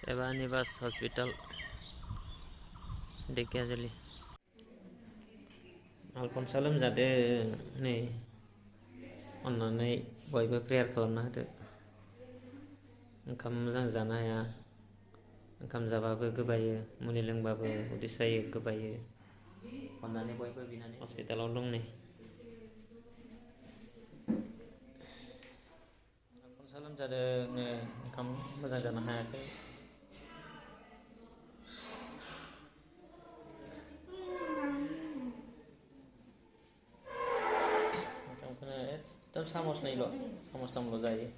सेवानिवास hospital Dhekiajuli आलफनसा लोमजादो नै अन्नानै बयबो प्रेयार खालामना होदो ओंखाम मोजां जानो हाया ओंखाम जाबाबो गोबायो मुलि लोंबाबो उदै सायो गोबायो अन्नानै बयबो बिनानै हस्पिटालाव दं नै आलफनसा लोमजादों ओंखाम मोजां जानो हायाखै एकदम सामसनैल' सामसथामल' जायो